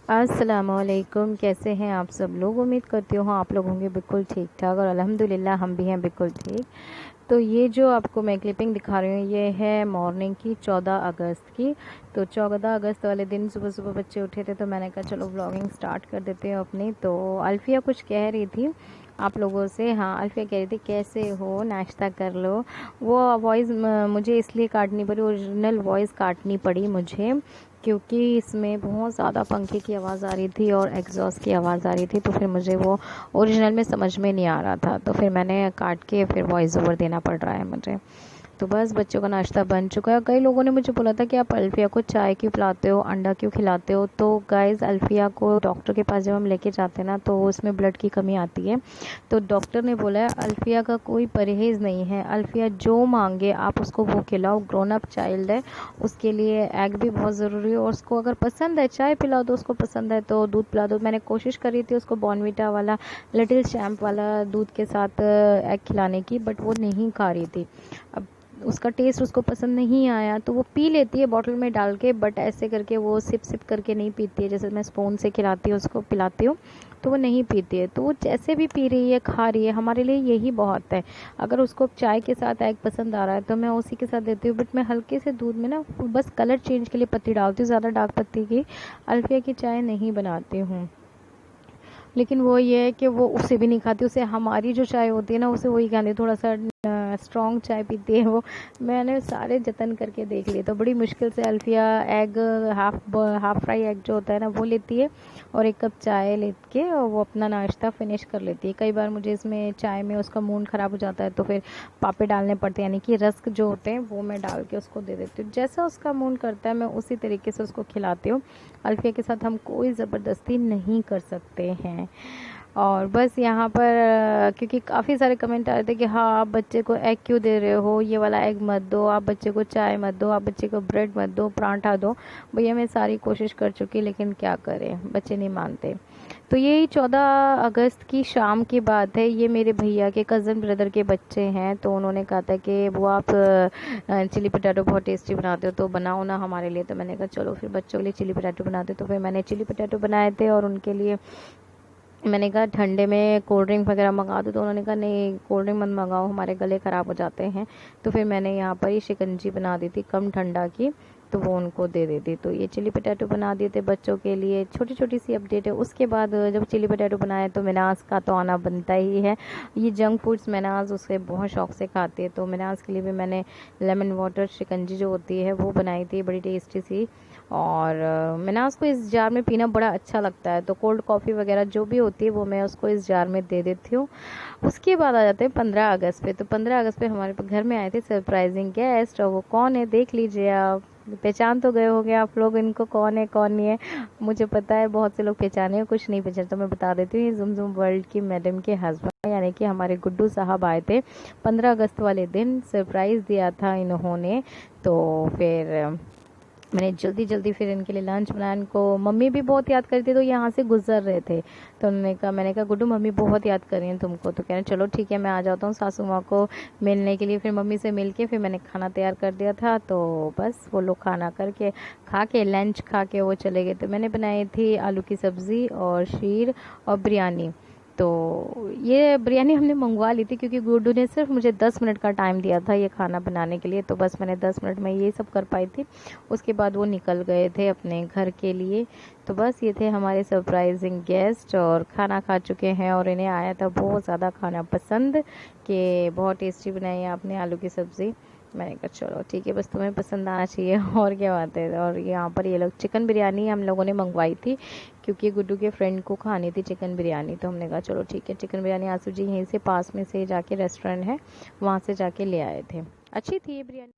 अस्सलामुअलैकुम। कैसे हैं आप सब लोग? उम्मीद करती हूँ आप लोग होंगे बिल्कुल ठीक ठाक और अल्हम्दुलिल्लाह हम भी हैं बिल्कुल ठीक। तो ये जो आपको मैं क्लिपिंग दिखा रही हूँ ये है मॉर्निंग की 14 अगस्त की। तो 14 अगस्त वाले दिन सुबह सुबह बच्चे उठे थे तो मैंने कहा चलो व्लॉगिंग स्टार्ट कर देते हैं अपनी। तो अल्फिया कुछ कह रही थी आप लोगों से। हाँ, अल्फिया कह रही थी कैसे हो, नाश्ता कर लो। वो वॉइस मुझे इसलिए काटनी पड़ी, ओरिजिनल वॉइस काटनी पड़ी मुझे, क्योंकि इसमें बहुत ज़्यादा पंखे की आवाज़ आ रही थी और एग्जॉस्ट की आवाज़ आ रही थी। तो फिर मुझे वो ओरिजिनल में समझ में नहीं आ रहा था, तो फिर मैंने काट के फिर वॉइस ओवर देना पड़ रहा है मुझे। तो बस बच्चों का नाश्ता बन चुका है। कई लोगों ने मुझे बोला था कि आप अल्फिया को चाय क्यों पिलाते हो, अंडा क्यों खिलाते हो। तो गाइस, अल्फिया को डॉक्टर के पास जब हम लेके जाते हैं ना तो उसमें ब्लड की कमी आती है। तो डॉक्टर ने बोला है अल्फिया का कोई परहेज़ नहीं है, अल्फिया जो मांगे आप उसको वो खिलाओ। ग्रोन अप चाइल्ड है, उसके लिए एग भी बहुत ज़रूरी है। और उसको अगर पसंद है चाय पिलाओ दो, उसको पसंद है तो दूध पिला दो। मैंने कोशिश करी थी उसको बॉर्नविटा वाला लिटिल चैम्प वाला दूध के साथ एग खिलाने की, बट वो नहीं खा रही थी। अब उसका टेस्ट उसको पसंद नहीं आया तो वो पी लेती है बॉटल में डाल के, बट ऐसे करके वो सिप सिप करके नहीं पीती है। जैसे मैं स्पून से खिलाती हूँ उसको, पिलाती हूँ तो वो नहीं पीती है। तो वो जैसे भी पी रही है, खा रही है, हमारे लिए यही बहुत है। अगर उसको चाय के साथ एग पसंद आ रहा है तो मैं उसी के साथ देती हूँ, बट मैं हल्के से दूध में ना बस कलर चेंज के लिए पत्ती डालती हूँ, ज़्यादा डार्क पत्ती की अल्फिया की चाय नहीं बनाती हूँ। लेकिन वो ये है कि वो उसे भी नहीं खाती, उसे हमारी जो चाय होती है ना उसे वही खाती है, थोड़ा सा स्ट्रॉन्ग चाय पीती है वो। मैंने सारे जतन करके देख लिए तो बड़ी मुश्किल से Alfiya egg, half fry egg जो होता है ना वो लेती है और एक कप चाय लेके और वो अपना नाश्ता फिनिश कर लेती है। कई बार मुझे इसमें चाय में उसका मूड ख़राब हो जाता है तो फिर पापे डालने पड़ते हैं, यानी कि रस्क जो होते हैं वो मैं डाल के उसको दे देती हूँ। जैसा उसका मूड करता है मैं उसी तरीके से उसको खिलाती हूँ। अल्फिया के साथ हम कोई ज़बरदस्ती नहीं कर सकते हैं। और बस यहाँ पर क्योंकि काफ़ी सारे कमेंट आ रहे थे कि हाँ आप बच्चे को एग क्यों दे रहे हो, ये वाला एग मत दो, आप बच्चे को चाय मत दो, आप बच्चे को ब्रेड मत दो, पराठा दो। भैया मैं सारी कोशिश कर चुकी लेकिन क्या करें, बच्चे नहीं मानते। तो यही 14 अगस्त की शाम की बात है। ये मेरे भैया के कज़न ब्रदर के बच्चे हैं, तो उन्होंने कहा था कि वो आप चिली पटाटो बहुत टेस्टी बनाते हो तो बनाओ ना हमारे लिए। तो मैंने कहा चलो फिर बच्चों के लिए चिली पटाटो बनाते। तो फिर मैंने चिली पटाटो बनाए थे और उनके लिए मैंने कहा ठंडे में कोल्ड ड्रिंक वगैरह मंगा दो। तो उन्होंने कहा नहीं कोल्ड ड्रिंक मत मंगाओ, हमारे गले ख़राब हो जाते हैं। तो फिर मैंने यहाँ पर ही शिकंजी बना दी थी कम ठंडा की, तो वो उनको दे देती। तो ये चिली पटाटो बना दिए थे बच्चों के लिए। छोटी छोटी सी अपडेट है। उसके बाद जब चिली पटाटो बनाए तो मिनाज का तो आना बनता ही है। ये जंक फूड्स मिनाज उससे बहुत शौक से खाते हैं, तो मिनाज के लिए भी मैंने लेमन वाटर शिकंजी जो होती है वो बनाई थी, बड़ी टेस्टी सी। और मिनाज को इस जार में पीना बड़ा अच्छा लगता है, तो कोल्ड कॉफ़ी वगैरह जो भी होती है वो मैं उसको इस जार में दे देती हूँ। उसके बाद आ जाते हैं 15 अगस्त पे। तो 15 अगस्त पे हमारे घर में आए थे सरप्राइजिंग गेस्ट, और वो कौन है देख लीजिए आप। पहचान तो गए होंगे आप लोग इनको, कौन है कौन नहीं है। मुझे पता है बहुत से लोग पहचाने हैं, कुछ नहीं पहचाने, तो मैं बता देती हूँ। ये जुमजुम वर्ल्ड की मैडम के हस्बैंड यानी कि हमारे गुड्डू साहब आए थे 15 अगस्त वाले दिन। सरप्राइज़ दिया था इन्होंने। तो फिर मैंने जल्दी जल्दी फिर इनके लिए लंच बनाया। इनको मम्मी भी बहुत याद करती, तो यहाँ से गुजर रहे थे तो उन्होंने कहा, मैंने कहा गुड्डू मम्मी बहुत याद कर रही हैं तुमको। तो कह रहे चलो ठीक है मैं आ जाता हूँ सासू माँ को मिलने के लिए। फिर मम्मी से मिल के फिर मैंने खाना तैयार कर दिया था। तो बस वो लोग खाना करके खा के लंच खा के वो चले गए। तो मैंने बनाई थी आलू की सब्ज़ी और शीर और बिरयानी। तो ये बिरयानी हमने मंगवा ली थी क्योंकि गुड्डू ने सिर्फ मुझे 10 मिनट का टाइम दिया था ये खाना बनाने के लिए, तो बस मैंने 10 मिनट में ये सब कर पाई थी। उसके बाद वो निकल गए थे अपने घर के लिए। तो बस ये थे हमारे सरप्राइजिंग गेस्ट, और खाना खा चुके हैं और इन्हें आया था बहुत ज़्यादा खाना पसंद कि बहुत टेस्टी बनाई है आपने आलू की सब्ज़ी। मैंने कहा चलो ठीक है, बस तुम्हें पसंद आना चाहिए और क्या बात है। और यहाँ पर ये लोग चिकन बिरयानी हम लोगों ने मंगवाई थी क्योंकि गुड्डू के फ्रेंड को खानी थी चिकन बिरयानी। तो हमने कहा चलो ठीक है, चिकन बिरयानी आंसू जी यहीं से पास में से जाके रेस्टोरेंट है वहाँ से जाके ले आए थे। अच्छी थी ये बिरयानी।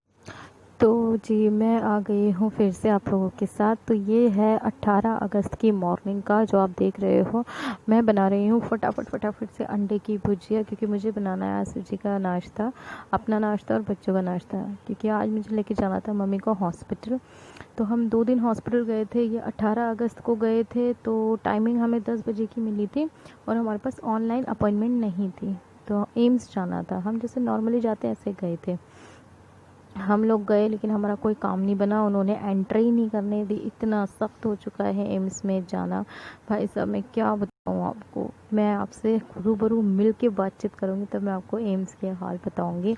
तो जी मैं आ गई हूँ फिर से आप लोगों के साथ। तो ये है 18 अगस्त की मॉर्निंग का जो आप देख रहे हो। मैं बना रही हूँ फटाफट से अंडे की भुजिया, क्योंकि मुझे बनाना है आसू जी का नाश्ता, अपना नाश्ता और बच्चों का नाश्ता, क्योंकि आज मुझे लेके जाना था मम्मी को हॉस्पिटल। तो हम 2 दिन हॉस्पिटल गए थे, ये 18 अगस्त को गए थे। तो टाइमिंग हमें 10 बजे की मिली थी और हमारे पास ऑनलाइन अपॉइंटमेंट नहीं थी, तो एम्स जाना था। हम जैसे नॉर्मली जाते हैं ऐसे गए थे। हम लोग गए लेकिन हमारा कोई काम नहीं बना, उन्होंने एंट्री ही नहीं करने दी। इतना सख्त हो चुका है एम्स में जाना, भाई साहब मैं क्या बताऊँ आपको। मैं आपसे रूबरू मिल के बातचीत करूँगी तब मैं आपको एम्स के हाल बताऊँगी।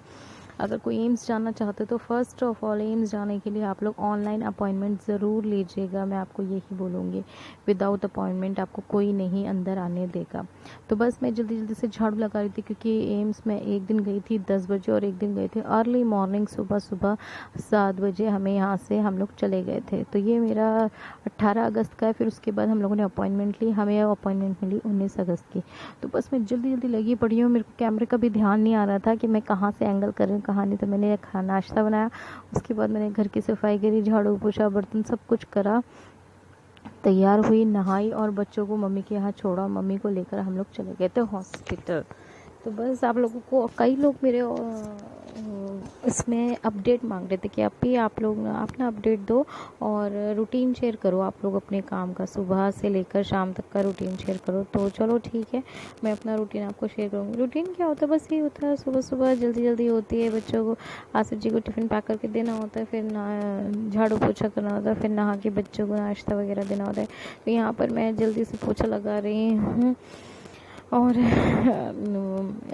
अगर कोई एम्स जाना चाहते तो फर्स्ट ऑफ ऑल एम्स जाने के लिए आप लोग ऑनलाइन अपॉइंटमेंट ज़रूर लीजिएगा। मैं आपको यही बोलूँगी, विदाउट अपॉइंटमेंट आपको कोई नहीं अंदर आने देगा। तो बस मैं जल्दी जल्दी से झाड़ू लगा रही थी क्योंकि एम्स में एक दिन गई थी 10 बजे और एक दिन गए थे अर्ली मॉर्निंग, सुबह सुबह 7 बजे हमें यहाँ से हम लोग चले गए थे। तो ये मेरा 18 अगस्त का है। फिर उसके बाद हम लोगों ने अपॉइंटमेंट ली, हमें अपॉइंटमेंट मिली 19 अगस्त की। तो बस मैं जल्दी जल्दी लगी पड़ी हूँ, मेरे को कैमरे का भी ध्यान नहीं आ रहा था कि मैं कहाँ से एंगल कर रही हूँ कहाँ नहीं। तो मैंने खाना नाश्ता बनाया, उसके बाद मैंने घर की सफाई करी, झाड़ू पोछा बर्तन सब कुछ करा, तैयार हुई, नहाई और बच्चों को मम्मी के यहाँ छोड़ा। मम्मी को लेकर हम लोग चले गए थे हॉस्पिटल। तो बस आप लोगों को कई लोग मेरे इसमें अपडेट मांग रहे थे कि अब भी आप लोग अपना अपडेट दो और रूटीन शेयर करो आप लोग अपने काम का, सुबह से लेकर शाम तक का रूटीन शेयर करो। तो चलो ठीक है, मैं अपना रूटीन आपको शेयर करूँगी। रूटीन क्या होता है, बस ये होता है सुबह सुबह जल्दी जल्दी होती है, बच्चों को आसिफ जी को टिफ़िन पैक करके देना होता है, फिर झाड़ू पोछा करना होता है, फिर नहा के बच्चों को नाश्ता वगैरह देना होता है। तो यहाँ पर मैं जल्दी से पोछा लगा रही हूँ और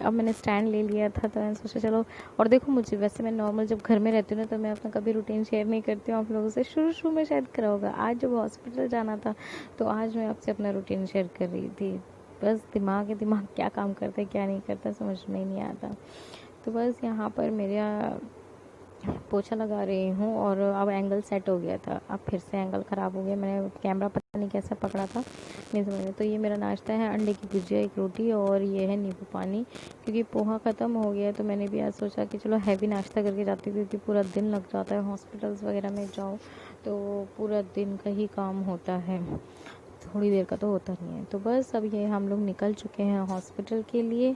अब मैंने स्टैंड ले लिया था तो मैंने सोचा चलो। और देखो मुझे वैसे मैं नॉर्मल जब घर में रहती हूँ ना तो मैं अपना कभी रूटीन शेयर नहीं करती हूँ आप लोगों से, शुरू में शायद करा होगा। आज जब हॉस्पिटल जाना था तो आज मैं आपसे अपना रूटीन शेयर कर रही थी। बस दिमाग क्या काम करता है क्या नहीं करता समझ में नहीं आता। तो बस यहाँ पर मेरा पोछा लगा रही हूँ और अब एंगल सेट हो गया था, अब फिर से एंगल ख़राब हो गया। मैंने कैमरा पता नहीं कैसा पकड़ा था, नहीं समझ में। तो ये मेरा नाश्ता है, अंडे की भुजिया, एक रोटी और ये है नींबू पानी, क्योंकि पोहा ख़त्म हो गया है। तो मैंने भी आज सोचा कि चलो हैवी नाश्ता करके जाती हूँ क्योंकि पूरा दिन लग जाता है, हॉस्पिटल्स वगैरह में जाओ तो पूरा दिन का ही काम होता है, थोड़ी देर का तो होता नहीं है। तो बस अब ये हम लोग निकल चुके हैं हॉस्पिटल के लिए।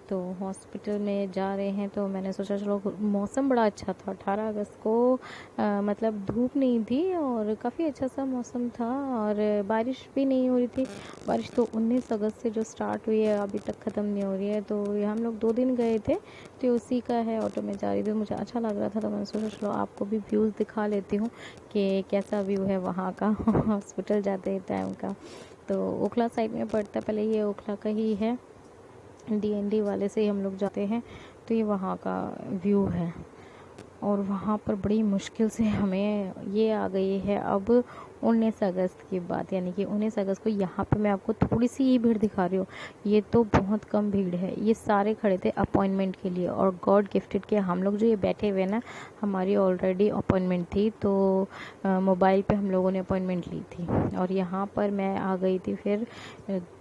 तो हॉस्पिटल में जा रहे हैं तो मैंने सोचा चलो, मौसम बड़ा अच्छा था 18 अगस्त को, मतलब धूप नहीं थी और काफ़ी अच्छा सा मौसम था और बारिश भी नहीं हो रही थी। बारिश तो 19 अगस्त से जो स्टार्ट हुई है अभी तक ख़त्म नहीं हो रही है। तो ये हम लोग 2 दिन गए थे तो उसी का है, ऑटो में जा रही थी, मुझे अच्छा लग रहा था तो मैंने सोचा चलो आपको भी व्यूज़ दिखा लेती हूँ कि कैसा व्यू है वहाँ का हॉस्पिटल जाते टाइम का। तो ओखला साइड में पड़ता है, पहले ये ओखला का ही है, डीएनडी वाले से ही हम लोग जाते हैं। तो ये वहाँ का व्यू है और वहाँ पर बड़ी मुश्किल से हमें ये आ गई है अब 19 अगस्त की बात, यानी कि 19 अगस्त को यहाँ पे मैं आपको थोड़ी सी ही भीड़ दिखा रही हूँ, ये तो बहुत कम भीड़ है। ये सारे खड़े थे अपॉइंटमेंट के लिए और गॉड गिफ्टेड के हम लोग जो ये बैठे हुए ना, हमारी ऑलरेडी अपॉइंटमेंट थी तो मोबाइल पे हम लोगों ने अपॉइंटमेंट ली थी और यहाँ पर मैं आ गई थी। फिर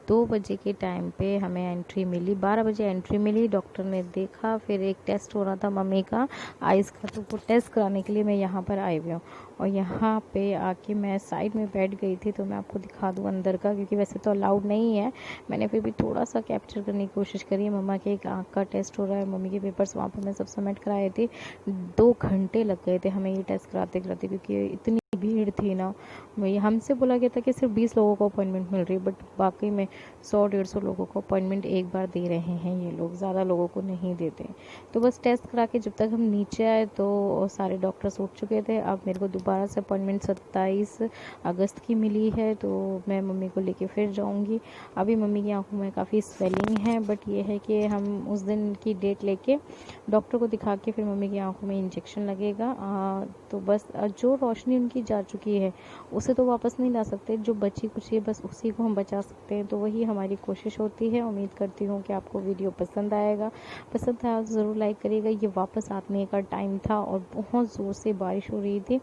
2 बजे के टाइम पे हमें एंट्री मिली, 12 बजे एंट्री मिली। डॉक्टर ने देखा, फिर एक टेस्ट हो रहा था मम्मी का आइज़ का, तो वो टेस्ट कराने के लिए मैं यहाँ पर आई हुई हूँ। और यहाँ पे आके मैं साइड में बैठ गई थी तो मैं आपको दिखा दूँ अंदर का, क्योंकि वैसे तो अलाउड नहीं है, मैंने फिर भी थोड़ा सा कैप्चर करने की कोशिश करी है। मम्मा के एक आँख का टेस्ट हो रहा है, मम्मी के पेपर्स वहाँ पर मैं सब सबमिट कराए थे। 2 घंटे लग गए थे हमें ये टेस्ट कराते कराते, क्योंकि इतनी भीड़ थी ना। वही हमसे बोला गया था कि सिर्फ 20 लोगों को अपॉइंटमेंट मिल रही है, बट वाकई में 100-150 लोगों को अपॉइंटमेंट एक बार दे रहे हैं ये लोग, ज़्यादा लोगों को नहीं देते। तो बस टेस्ट करा के जब तक हम नीचे आए तो सारे डॉक्टर्स उठ चुके थे। अब मेरे को दोबारा से अपॉइंटमेंट 27 अगस्त की मिली है तो मैं मम्मी को लेके फिर जाऊंगी। अभी मम्मी की आंखों में काफ़ी स्वेलिंग है, बट ये है कि हम उस दिन की डेट लेके डॉक्टर को दिखा के फिर मम्मी की आंखों में इंजेक्शन लगेगा। तो बस जो रोशनी उनकी जा चुकी है उसे तो वापस नहीं ला सकते, जो बची कुछ है बस उसी को हम बचा सकते हैं। तो वही हमारी कोशिश होती है। उम्मीद करती हूँ कि आपको वीडियो पसंद आएगा, पसंद आया तो ज़रूर लाइक करिएगा। ये वापस आने का टाइम था और बहुत ज़ोर से बारिश हो रही थी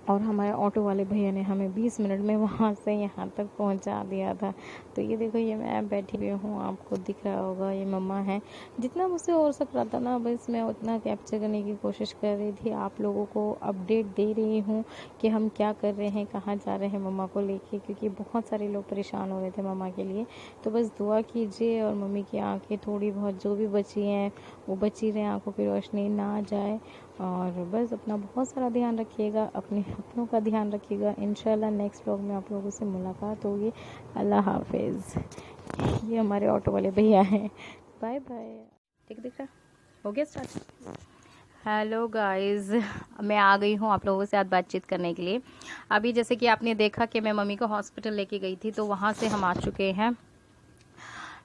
और हमारे ऑटो वाले भैया ने हमें 20 मिनट में वहाँ से यहाँ तक पहुँचा दिया था। तो ये देखो, ये मैं बैठी हुई हूँ, आपको दिख रहा होगा, ये मम्मा है। जितना मुझसे हो सक रहा था ना बस मैं उतना कैप्चर करने की कोशिश कर रही थी, आप लोगों को अपडेट दे रही हूँ कि हम क्या कर रहे हैं, कहाँ जा रहे हैं मम्मा को लेके, क्योंकि बहुत सारे लोग परेशान हो रहे थे मम्मा के लिए। तो बस दुआ कीजिए और मम्मी की आँखें थोड़ी बहुत जो भी बची हैं वो बची रहे, आँखों की रोशनी ना जाए। और बस अपना बहुत सारा ध्यान रखिएगा, अपनों का ध्यान रखिएगा। इंशाल्लाह नेक्स्ट व्लॉग में आप लोगों से मुलाकात होगी। अल्लाह हाफिज़। ये हमारे ऑटो वाले भैया हैं। Bye bye. ठीक दिख रहा हो गया स्टार्ट। हेलो गाइस, मैं आ गई हूँ आप लोगों के साथ बातचीत करने के लिए। अभी जैसे कि आपने देखा कि मैं मम्मी को हॉस्पिटल लेके गई थी, तो वहाँ से हम आ चुके हैं।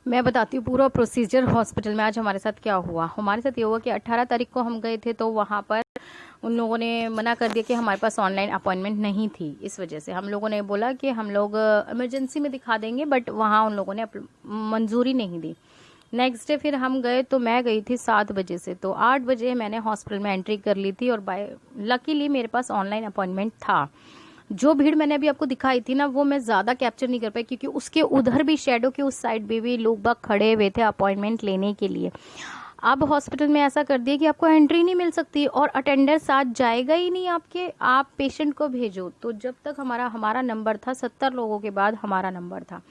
मैं बताती हूँ पूरा प्रोसीजर हॉस्पिटल में आज हमारे साथ क्या हुआ। हमारे साथ ये हुआ कि 18 तारीख को हम गए थे, तो वहाँ पर उन लोगों ने मना कर दिया कि हमारे पास ऑनलाइन अपॉइंटमेंट नहीं थी। इस वजह से हम लोगों ने बोला कि हम लोग इमरजेंसी में दिखा देंगे, बट वहाँ उन लोगों ने मंजूरी नहीं दी। नेक्स्ट डे फिर हम गए, तो मैं गई थी 7 बजे से, तो 8 बजे मैंने हॉस्पिटल में एंट्री कर ली थी और बाय लकीली मेरे पास ऑनलाइन अपॉइंटमेंट था। जो भीड़ मैंने अभी आपको दिखाई थी ना, वो मैं ज़्यादा कैप्चर नहीं कर पाई, क्योंकि उसके उधर भी शेडो के उस साइड पे भी लोग बाग खड़े हुए थे अपॉइंटमेंट लेने के लिए। अब हॉस्पिटल में ऐसा कर दिया कि आपको एंट्री नहीं मिल सकती और अटेंडर साथ जाएगा ही नहीं आपके, आप पेशेंट को भेजो। तो जब तक हमारा नंबर था, 70 लोगों के बाद हमारा नंबर था।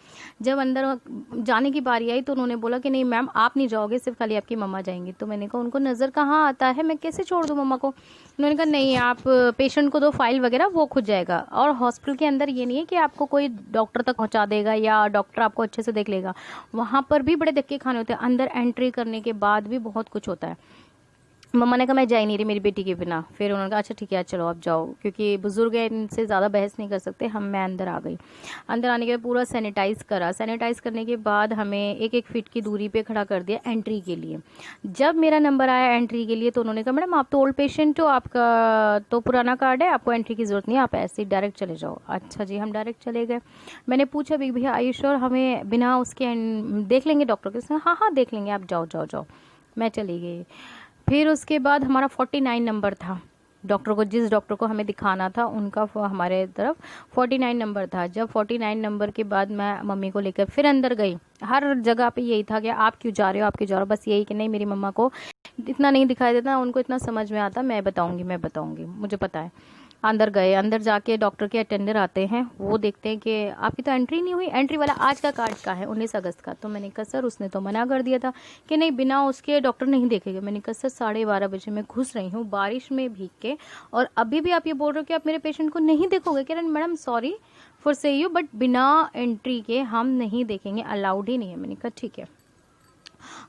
जब अंदर जाने की बारी आई तो उन्होंने बोला कि नहीं मैम आप नहीं जाओगे, सिर्फ खाली आपकी मम्मा जाएंगी। तो मैंने कहा उनको नज़र कहाँ आता है, मैं कैसे छोड़ दूँ मम्मा को। उन्होंने कहा नहीं, आप पेशेंट को दो फाइल वगैरह, वो खुद जाएगा। और हॉस्पिटल के अंदर ये नहीं है कि आपको कोई डॉक्टर तक पहुँचा देगा या डॉक्टर आपको अच्छे से देख लेगा। वहाँ पर भी बड़े धक्के खाने होते हैं, अंदर एंट्री करने के बाद भी बहुत कुछ होता है। मम्मा ने कहा मैं जा ही नहीं रही मेरी बेटी के बिना। फिर उन्होंने कहा अच्छा ठीक है चलो आप जाओ, क्योंकि बुजुर्ग है, इनसे ज़्यादा बहस नहीं कर सकते हम। मैं अंदर आ गई। अंदर आने के बाद पूरा सैनिटाइज करा। सैनिटाइज करने के बाद हमें 1-1 फीट की दूरी पे खड़ा कर दिया एंट्री के लिए। जब मेरा नंबर आया एंट्री के लिए, तो उन्होंने कहा मैडम आप तो ओल्ड पेशेंट हो, आपका तो पुराना कार्ड है, आपको एंट्री की ज़रूरत नहीं है, आप ऐसे ही डायरेक्ट चले जाओ। अच्छा जी, हम डायरेक्ट चले गए। मैंने पूछा भी भैया आयुष और हमें बिना उसके देख लेंगे डॉक्टर के? हाँ हाँ देख लेंगे, आप जाओ जाओ जाओ। मैं चली गई। फिर उसके बाद हमारा 49 नंबर था। डॉक्टर को, जिस डॉक्टर को हमें दिखाना था उनका हमारे तरफ 49 नंबर था। जब 49 नंबर के बाद मैं मम्मी को लेकर फिर अंदर गई, हर जगह पे यही था कि आप क्यों जा रहे हो, आप क्यों जा रहे हो, बस यही कि नहीं मेरी मम्मा को इतना नहीं दिखाई देता, उनको इतना समझ में आता, मैं बताऊंगी मुझे पता है। अंदर गए, अंदर जाके डॉक्टर के अटेंडर आते हैं, वो देखते हैं कि आपकी तो एंट्री नहीं हुई। एंट्री वाला आज का कार्ड का है, 19 अगस्त का। तो मैंने कहा सर उसने तो मना कर दिया था कि नहीं बिना उसके डॉक्टर नहीं देखेगा। मैंने कहा सर 12:30 बजे मैं घुस रही हूँ बारिश में भीग के, और अभी भी आप ये बोल रहे हो कि आप मेरे पेशेंट को नहीं देखोगे। कह रहे मैडम सॉरी फॉर से यू, बट बिना एंट्री के हम नहीं देखेंगे, अलाउड ही नहीं है। मैंने कहा ठीक है।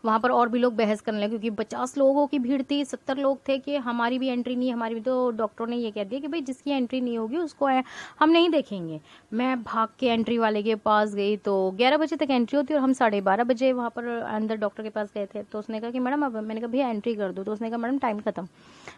वहाँ पर और भी लोग बहस करने लगे, क्योंकि 50 लोगों की भीड़ थी, 70 लोग थे कि हमारी भी एंट्री नहीं है, हमारी भी। तो डॉक्टरों ने ये कह दिया कि भाई जिसकी एंट्री नहीं होगी उसको हम नहीं देखेंगे। मैं भाग के एंट्री वाले के पास गई, तो 11 बजे तक एंट्री होती है और हम 12:30 बजे वहाँ पर अंदर डॉक्टर के पास गए थे। तो उसने कहा कि मैडम अब, मैंने कहा भैया एंट्री कर दो। तो उसने कहा मैडम टाइम खत्म।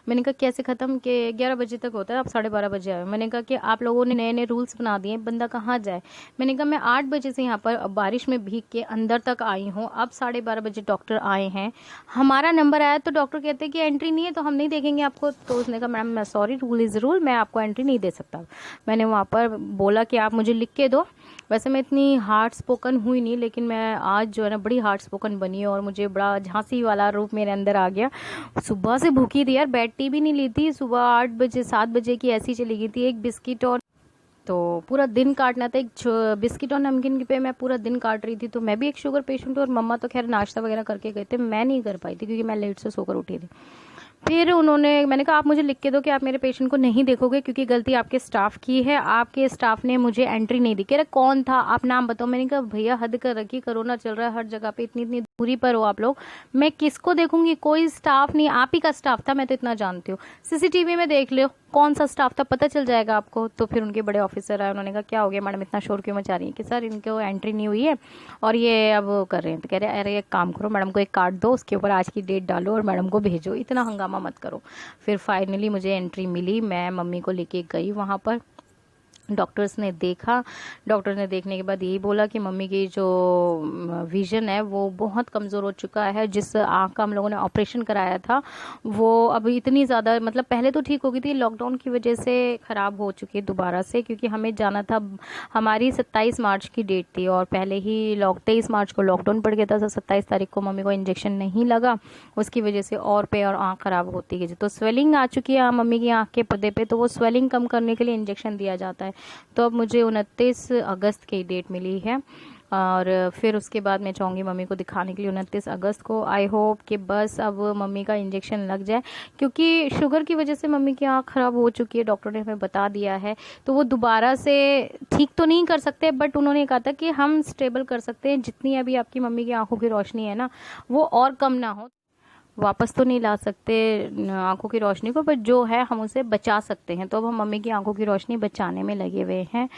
मैंने कहा कैसे खत्म, कि 11 बजे तक होता है, आप 12:30 बजे आए। मैंने कहा कि आप लोगों ने नए नए रूल्स बना दिए, बंदा कहाँ जाए। मैंने कहा मैं 8 बजे से यहाँ पर बारिश में भीग के अंदर तक आई हूँ, अब 12:30 बजे डॉक्टर आए हैं, हमारा नंबर आया तो डॉक्टर कहते हैं कि एंट्री नहीं है तो हम नहीं देखेंगे आपको। तो उसने कहा मैडम मैं सॉरी, रूल इज़ रूल, मैं आपको एंट्री नहीं दे सकता। मैंने वहाँ पर बोला कि आप मुझे लिख के दो। वैसे मैं इतनी हार्ड स्पोकन हुई नहीं, लेकिन मैं आज जो है ना बड़ी हार्ड स्पोकन बनी और मुझे बड़ा झांसी वाला रूप मेरे अंदर आ गया। सुबह से भूखी थी यार, बेड टी भी नहीं ली थी। सुबह 8 बजे 7 बजे की ऐसी चली गई थी, एक बिस्किट और तो पूरा दिन काटना था। एक बिस्किट और नमकीन पे मैं पूरा दिन काट रही थी। तो मैं भी एक शुगर पेशेंट हूँ और मम्मा तो खैर नाश्ता वगैरह करके गए थे, मैं नहीं कर पाई थी क्योंकि मैं लेट से सोकर उठी थी। फिर मैंने कहा आप मुझे लिख के दो कि आप मेरे पेशेंट को नहीं देखोगे, क्योंकि गलती आपके स्टाफ की है, आपके स्टाफ ने मुझे एंट्री नहीं दी। कह रहे कौन था, आप नाम बताओ। मैंने कहा भैया हद कर रखी, कोरोना चल रहा है हर जगह पे, इतनी इतनी दूरी पर हो आप लोग, मैं किसको देखूंगी, कोई स्टाफ नहीं, आप ही का स्टाफ था, मैं तो इतना जानती हूँ। सीसीटीवी में देख लो कौन सा स्टाफ था, पता चल जाएगा आपको। तो फिर उनके बड़े ऑफिसर आए, उन्होंने कहा क्या हो गया मैडम, इतना शोर क्यों मचा रही है। कि सर इनको एंट्री नहीं हुई है और ये अब कर रहे हैं। तो कह रहे अरे एक काम करो, मैडम को एक कार्ड दो, उसके ऊपर आज की डेट डालो और मैडम को भेजो, इतना हंगामा मत करो। फिर फाइनली मुझे एंट्री मिली, मैं मम्मी को लेके गई वहाँ पर। डॉक्टर्स ने देखा, डॉक्टर ने देखने के बाद यही बोला कि मम्मी की जो विजन है वो बहुत कमज़ोर हो चुका है। जिस आँख का हम लोगों ने ऑपरेशन कराया था वो अब इतनी ज़्यादा, मतलब पहले तो ठीक हो गई थी, लॉकडाउन की वजह से ख़राब हो चुकी है दोबारा से, क्योंकि हमें जाना था, हमारी 27 मार्च की डेट थी और पहले ही 23 मार्च को लॉकडाउन पड़ गया था। तो 27 तारीख को मम्मी को इंजेक्शन नहीं लगा, उसकी वजह से और पे और आँख ख़राब होती गई। तो स्वेलिंग आ चुकी है मम्मी की आँख के पर्दे पे, तो वो स्वेलिंग कम करने के लिए इंजेक्शन दिया जाता है। तो अब मुझे 29 अगस्त की डेट मिली है और फिर उसके बाद मैं चाहूँगी मम्मी को दिखाने के लिए 29 अगस्त को। आई होप कि बस अब मम्मी का इंजेक्शन लग जाए, क्योंकि शुगर की वजह से मम्मी की आँख ख़राब हो चुकी है, डॉक्टर ने हमें बता दिया है। तो वो दोबारा से ठीक तो नहीं कर सकते, बट उन्होंने कहा था कि हम स्टेबल कर सकते हैं, जितनी अभी आपकी मम्मी की आँखों की रोशनी है ना वो और कम ना हो। वापस तो नहीं ला सकते आंखों की रोशनी को, बट जो है हम उसे बचा सकते हैं। तो अब हम मम्मी की आंखों की रोशनी बचाने में लगे हुए हैं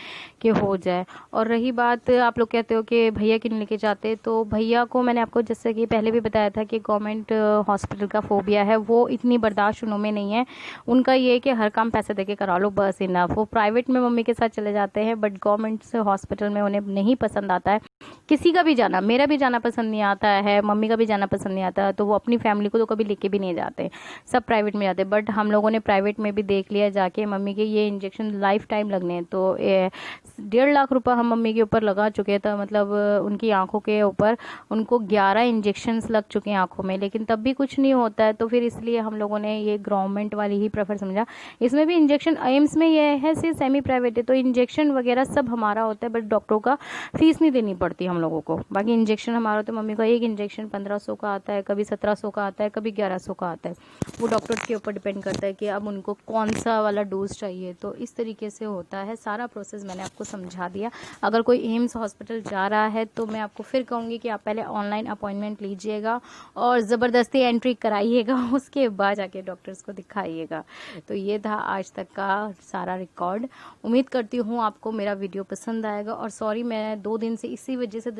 कि हो जाए। और रही बात, आप लोग कहते हो कि भैया क्यों नहीं लेके जाते, तो भैया को मैंने आपको जैसे कि पहले भी बताया था कि गवर्नमेंट हॉस्पिटल का फोबिया है, वो इतनी बर्दाश्त उन्होंने नहीं है। उनका ये है कि हर काम पैसे देके करा लो बस इनफ। वो प्राइवेट में मम्मी के साथ चले जाते हैं, बट गवर्नमेंट से हॉस्पिटल में उन्हें नहीं पसंद आता है। किसी का भी जाना, मेरा भी जाना पसंद नहीं आता है, मम्मी का भी जाना पसंद नहीं आता, तो वो अपनी फैमिली को तो कभी लेके भी नहीं जाते, सब प्राइवेट में जाते। बट हम लोगों ने प्राइवेट में भी देख लिया जाके, मम्मी के ये इंजेक्शन लाइफ टाइम लगने हैं। तो 1.5 लाख रुपए हम मम्मी के ऊपर लगा चुके थे, मतलब उनकी आंखों के ऊपर उनको 11 इंजेक्शंस लग चुके हैं आंखों में, लेकिन तब भी कुछ नहीं होता है। तो फिर इसलिए हम लोगों ने ये गवर्नमेंट वाली ही प्रेफर समझा। इसमें भी इंजेक्शन, एम्स में ये है सिर्फ सेमी प्राइवेट है, तो इंजेक्शन वगैरह सब हमारा होता है, बट डॉक्टरों का फीस नहीं देनी पड़ती हम लोगों को। बाकी इंजेक्शन हमारा, तो मम्मी का एक इंजेक्शन 1500 का आता है, कभी 1700 का आता है, कभी 1100 का आता है। वो डॉक्टर के ऊपर डिपेंड करता है कि अब उनको कौन सा वाला डोज चाहिए। तो इस तरीके से होता है सारा प्रोसेस, मैंने आपको समझा दिया। अगर कोई एम्स हॉस्पिटल जा रहा है तो मैं आपको फिर कहूँगी कि आप पहले ऑनलाइन अपॉइंटमेंट लीजिएगा और ज़बरदस्ती एंट्री कराइएगा, उसके बाद जाके डॉक्टर्स को दिखाइएगा। तो ये था आज तक का सारा रिकॉर्ड। उम्मीद करती हूँ आपको मेरा वीडियो पसंद आएगा। और सॉरी, मैं 2 दिन से इसी वजह से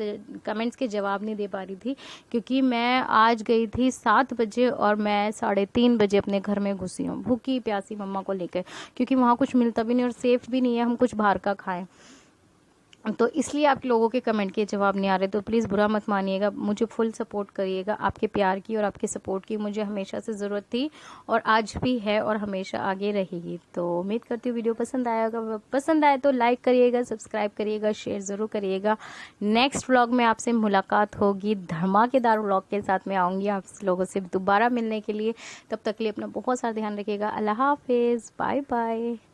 कमेंट्स के जवाब नहीं दे पा रही थी, क्योंकि मैं आज गई थी 7 बजे और मैं 3:30 बजे अपने घर में घुसी हूँ, भूखी प्यासी मम्मा को लेकर, क्योंकि वहाँ कुछ मिलता भी नहीं और सेफ भी नहीं है हम कुछ बाहर का खाएं। तो इसलिए आप लोगों के कमेंट के जवाब नहीं आ रहे, तो प्लीज़ बुरा मत मानिएगा, मुझे फुल सपोर्ट करिएगा। आपके प्यार की और आपके सपोर्ट की मुझे हमेशा से ज़रूरत थी और आज भी है और हमेशा आगे रहेगी। तो उम्मीद करती हूँ वीडियो पसंद आएगा, पसंद आए तो लाइक करिएगा, सब्सक्राइब करिएगा, शेयर ज़रूर करिएगा। नेक्स्ट व्लॉग में आपसे मुलाकात होगी, धमाकेदार व्लॉग के साथ मैं आऊँगी आप लोगों से दोबारा मिलने के लिए। तब तक के लिए अपना बहुत सारा ध्यान रखिएगा। अल्लाह हाफिज़, बाय बाय।